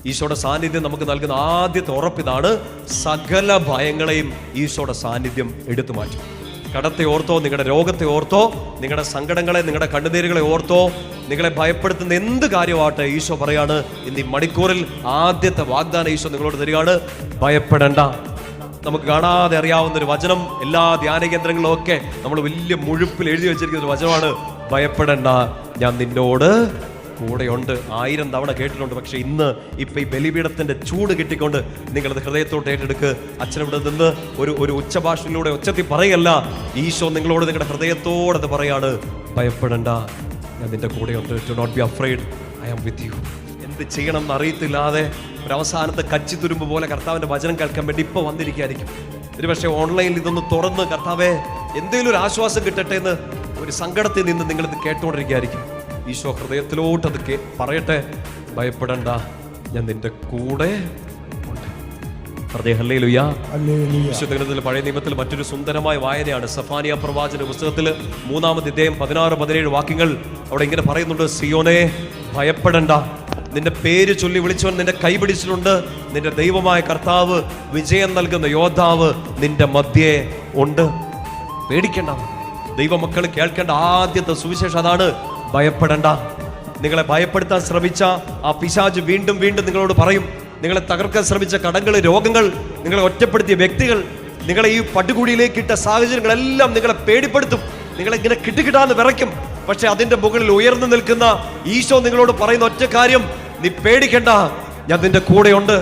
ഈശോയുടെ സാന്നിധ്യം നമുക്ക് നൽകുന്ന ആദ്യത്തെ ഉറപ്പിതാണ്, സകല ഭയങ്ങളെയും ഈശോയുടെ സാന്നിധ്യം എടുത്തു മാറ്റും. കടത്തെ ഓർത്തോ, നിങ്ങളുടെ രോഗത്തെ ഓർത്തോ, നിങ്ങളുടെ സങ്കടങ്ങളെ, നിങ്ങളുടെ കണ്ണുനീരുകളെ ഓർത്തോ, നിങ്ങളെ ഭയപ്പെടുത്തുന്ന എന്ത് കാര്യമാവട്ടെ, ഈശോ പറയാണ് ഇന്ന് ഈ മണിക്കൂറിൽ ആദ്യത്തെ വാഗ്ദാനം ഈശോ നിങ്ങളോട് തരികയാണ്, ഭയപ്പെടേണ്ട. നമുക്ക് കാണാതെ അറിയാവുന്ന ഒരു വചനം, എല്ലാ ധ്യാന കേന്ദ്രങ്ങളിലും ഒക്കെ നമ്മൾ വലിയ മുഴുപ്പിൽ എഴുതി വെച്ചിരിക്കുന്ന ഒരു വചനമാണ്, ഭയപ്പെടേണ്ട, ഞാൻ നിന്നോട് കൂടെയുണ്ട്. 1000 തവണ കേട്ടിട്ടുണ്ട്. പക്ഷെ ഇന്ന് ഇപ്പൊ ഈ ബലിപീഠത്തിന്റെ ചൂട് കിട്ടിക്കൊണ്ട് നിങ്ങളത് ഹൃദയത്തോട്ട് ഏറ്റെടുക്ക്. അച്ഛനിവിടെ നിന്ന് ഒരു ഉച്ചഭാഷയിലൂടെ ഉച്ചത്തിൽ പറയല്ല, ഈശോ നിങ്ങളോട് നിങ്ങളുടെ ഹൃദയത്തോടത് പറയാണ്, ഭയപ്പെടേണ്ട, ഞാൻ നിന്റെ കൂടെയുണ്ട്. To not be afraid, I am with you. എന്ത് ചെയ്യണം എന്ന് അറിയത്തില്ലാതെ ഒരു അവസാനത്തെ കച്ചി തുരുമ്പ് പോലെ കർത്താവിന്റെ വചനം കേൾക്കാൻ വേണ്ടി ഇപ്പൊ വന്നിരിക്കുകയായിരിക്കും. ഒരു പക്ഷേ ഓൺലൈനിൽ ഇതൊന്ന് തുറന്ന് കർത്താവെ എന്തെങ്കിലും ഒരു ആശ്വാസം കിട്ടട്ടെ എന്ന് ഒരു സങ്കടത്തിൽ നിന്ന് നിങ്ങളിത് കേട്ടുകൊണ്ടിരിക്കുകയായിരിക്കും. ഈശോ ഹൃദയത്തിലോട്ട് അത് പറയട്ടെ, ഭയപ്പെടണ്ട, ഞാൻ നിന്റെ കൂടെ ഉണ്ട്. ഹല്ലേലൂയ. വിശുദ്ധ പഴയ നിയമത്തിൽ മറ്റൊരു സുന്ദരമായ വായനയാണ് സഫാനിയ പ്രവാചന പുസ്തകത്തിൽ 3-ാം അധ്യായം 16-17 വാക്യങ്ങൾ. അവിടെ ഇങ്ങനെ പറയുന്നുണ്ട്, സിയോനെ ഭയപ്പെടണ്ട, നിന്റെ പേര് ചൊല്ലി വിളിച്ചവൻ നിന്റെ കൈപിടിച്ചിട്ടുണ്ട്, നിന്റെ ദൈവമായ കർത്താവ് വിജയം നൽകുന്ന യോദ്ധാവ് നിന്റെ മധ്യേ ഉണ്ട്. പേടിക്കണ്ട. ദൈവമക്കൾ കേൾക്കേണ്ട ആദ്യത്തെ സുവിശേഷം അതാണ്, ഭയപ്പെടണ്ട. നിങ്ങളെ ഭയപ്പെടുത്താൻ ശ്രമിച്ച ആ പിശാച് വീണ്ടും വീണ്ടും നിങ്ങളോട് പറയും, നിങ്ങളെ തകർക്കാൻ ശ്രമിച്ച കടങ്ങൾ, രോഗങ്ങൾ, നിങ്ങളെ ഒറ്റപ്പെടുത്തിയ വ്യക്തികൾ, നിങ്ങളെ ഈ പട്ടുകൂടിയിലേക്ക് ഇട്ട സാഹചര്യങ്ങളെല്ലാം നിങ്ങളെ പേടിപ്പെടുത്തും, നിങ്ങളെ ഇങ്ങനെ കിട്ടുകിട്ടാന്ന് വിറയ്ക്കും. പക്ഷെ അതിന്റെ മുകളിൽ ഉയർന്നു നിൽക്കുന്ന ഈശോ നിങ്ങളോട് പറയുന്ന ഒറ്റ കാര്യം, നീ പേടിക്കണ്ട, ഞാൻ നിന്റെ കൂടെയുണ്ട്.